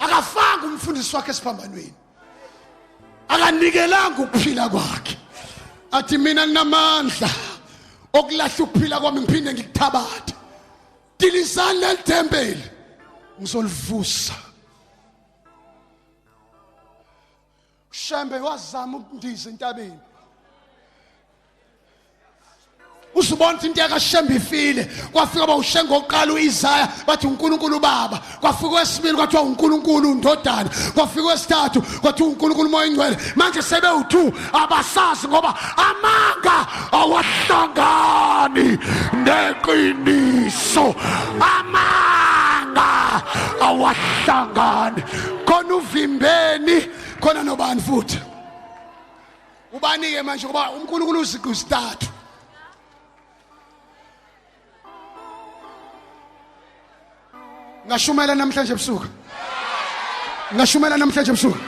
Akafanga umfundisi wakhe esiphambanweni. Akanikelanga ukuphila kwakhe. Athi mina nginamandla okulahla ukuphila kwami ngiphinde ngikuthabathe. Dilisani lelithempeli ngizolivusa. Shembe wazama ukundiza entabeni. Usubona into yakashembe ifile. Kwafika bawushenga oqala uIsaya bathi uNkulunkulu baba. Kwafika wesibili kwathiwa uNkulunkulu ndodana. Kwafika wesithathu kwathiwa uNkulunkulu moya engcwele. Manje sebe u2 abasazi ngoba amanga awahlangani neqiniso. Amanga awahlangani. Khona uvimbeni khona nobani futhi. Ubani ke manje ngoba uNkulunkulu uziqu sithathu. Ngashumela namhlanje ebusuku. Ngashumela namhlanje ebusuku.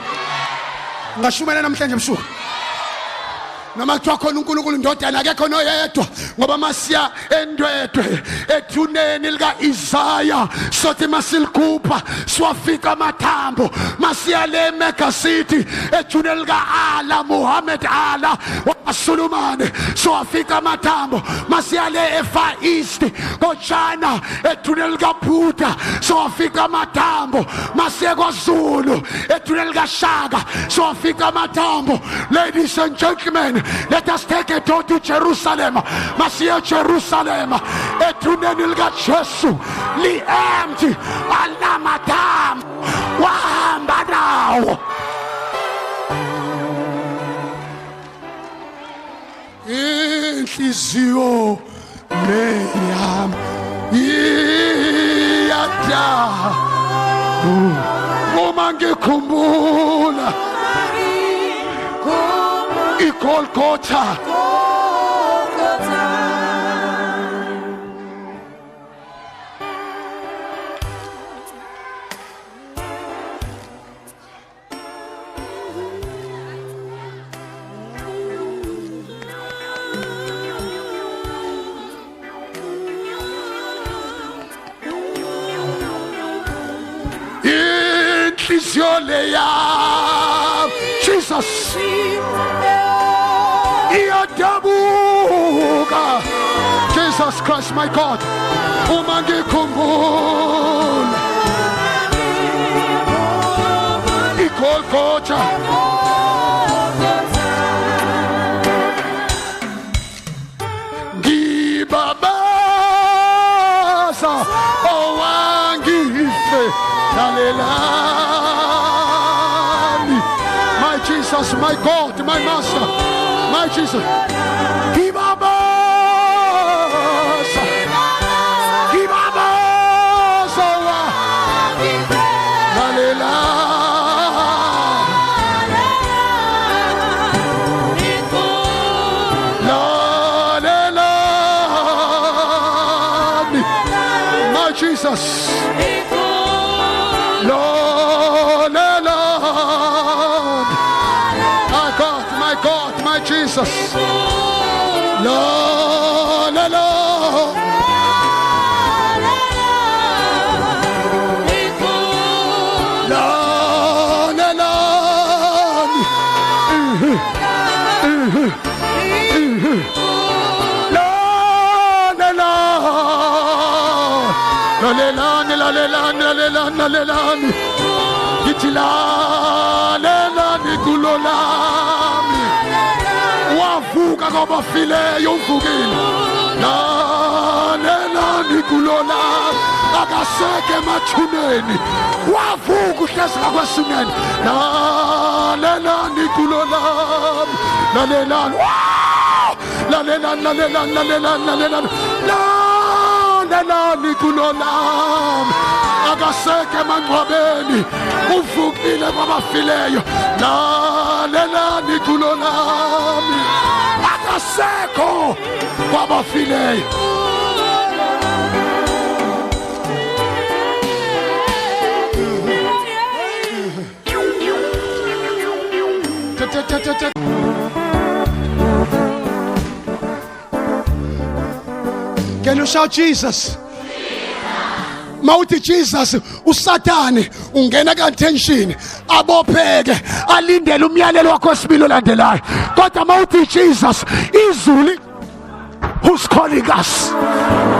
Ngashumela namhlanje ebusuku. Noma kuthiwa khona uNkulunkulu ndodana akekho noyedwa ngoba masiya endwedwe ethuneni lika Isaya sothi masilkhupha siwafika amathambo masiya le mega city ethuneni lika Ala Muhammad Ala waSulumane siwafika amathambo masiya le eFar East koJana ethuneni lika Buddha siwafika amathambo masiya kwaZulu ethuneni lika Shaka siwafika amathambo. Ladies and gentlemen, let us take a tour to Jerusalem. Masiya Jerusalem ethuneni lika Jesu li empty alamatham wahamba nawo. Inhliziyo yami iyadabuka uma ngikhumbula iGolgotha. Inhliziyo yami Jesus iyadabuka. Jesus Christ my God uma ngikhumbula iGolgotha. Ngibabaza owangife lalelani. My Jesus, my God, my Master, my Jesus. Kibabaza, kibabaza owangife lalelani. My Jesus. My Jesus, Lord, Lord, Lord, wavuka kwabafileyo uvukile. Lalelani kulona akaseke emathuneni wavuka uhlezi ngakwesimeni. Lalelani kulona lalelani lalelani lalelani lalelani lalelani lalelani kulona akaseke emangcwabeni uvukile kwabafileyo. Lalelani kulona akasekho kwabafileyo. Can you shout Jesus? Mawuthi Jesus uSathane ungena ka-tension abopheke alindele umyalelo wakho wesibili olandelayo. Kodwa mawuthi Jesus izulu, who's calling us?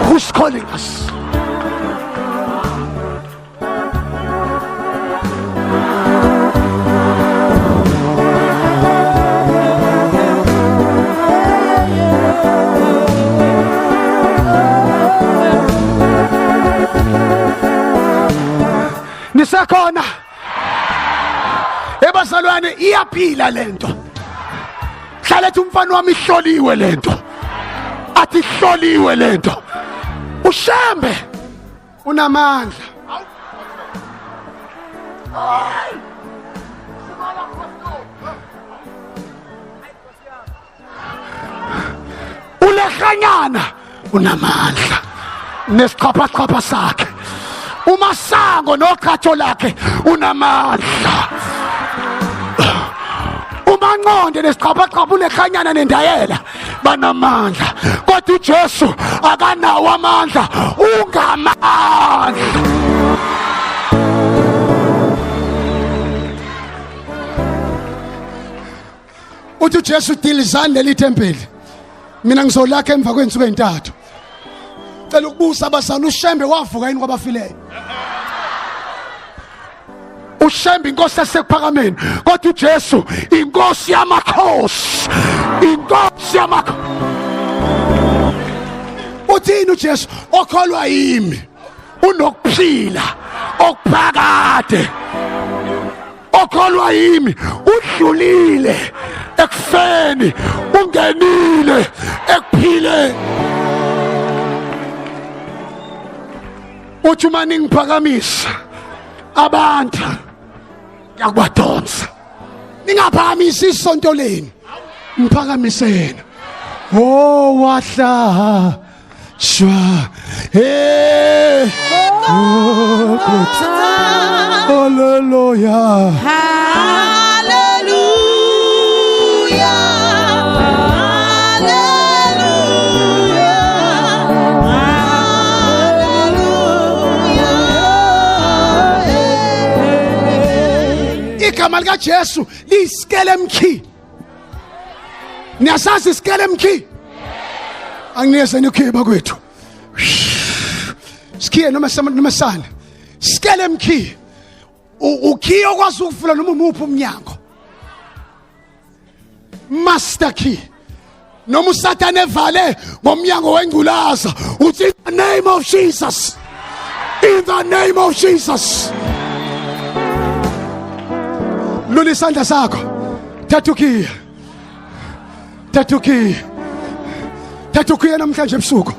Who's calling us? Nisekhona ebazalwane, iyaphila lento. Hlalethi umfana wami ihloliwe lento, athi ihloliwe lento. Ushembe unamandla. Ulekhanyana unamandla nesichapha sakhe. Umasango nokhatho lakhe unamandla. Umanqonde nesichapha ulekhanyana nendayela banamandla. Kodwa uJesu akanawo amandla, ungamandla. Uthi uJesu dilizani leli tempeli, mina ngizolakha emva kwensuku ezintathu. Cela ukubusa abazali, uShembe wavuka yini kwabafileyo? uShembe inkosi yasekuphakameni, kodwa uJesu inkosi yamakhosi, inkosi yamakhosi. Uthini uJesu? Okholwa yimi unokuphila okuphakade, okholwa yimi udlulile ekufeni ungenile ekuphile. Uthi uma ningiphakamisa abantu ngiyakubadonsa, ningaphakamisi isonto leni, mphakamiseni. Oh wahla shwa hey hallelujah igama lika Jesu liyiskelemkhi. Niyasazi iskelemkhi? Angiyese nikhiye bakwethu. Skhiye noma sane. Skelemkhi. Ukhiye okwazi ukuvula noma umuphi umnyango. Master key. Noma uSathane evale ngomnyango wengculaza, uthi in the name of Jesus. In the name of Jesus. Lula isandla sakho. Thatha ukhiye namhlanje ebusuku.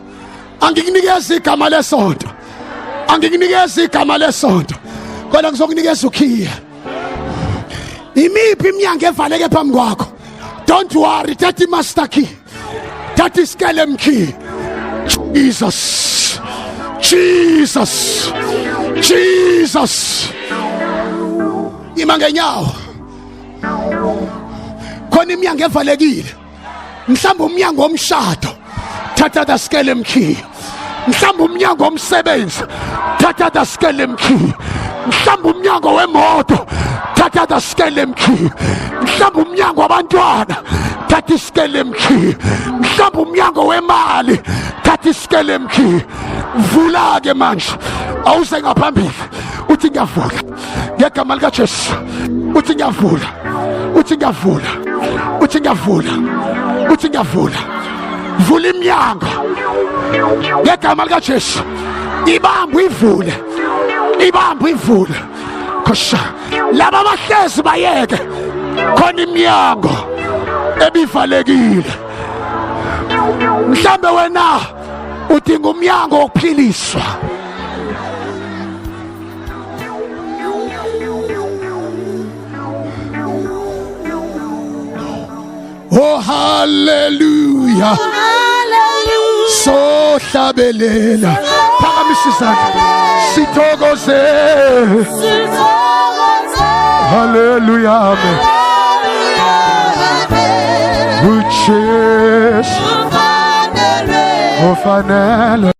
Angikunikeza igama lesonto. Angikunikeza igama lesonto. Kodwa ngizokunikeza ukhiye. Imiphi iminyango evaleke phambi kwakho? Don't worry, thatha imaster key. Thatha iskelem key. Jesus. Jesus. Jesus. Ima ngenyawo. Khona iminyango evalekile. Mhlawumbe umnyango womshado, thatha the skelem key. Mhlawumbe umnyango womsebenzi, thatha the skelem key. Mhlawumbe umnyango wemoto, thatha the skelem key. Mhlawumbe umnyango wabantwana, thatha iskelem key. Mhlawumbe umnyango wemali, thatha iskelem key. Vula ke manje. Awuse ngaphambili. Uthi ngiyavula. Ngegama lika Jesu. Uthi ngiyavula. Uthi ngiyavula. Uthi ngiyavula. Uthi ngiyavula. Vula iminyango. Ngegama lika Jesu. Ibambe ivule. Ibambe ivule. Khosha. Laba abahlezi bayeke. Khona iminyango ebivalekile. Mhlambe wena udinga umnyango wokuphiliswa. Oh hallelujah, hallelujah. So hlabelela phakamisa isandla sithokoze, hallelujah, amen. Ujesu ufanele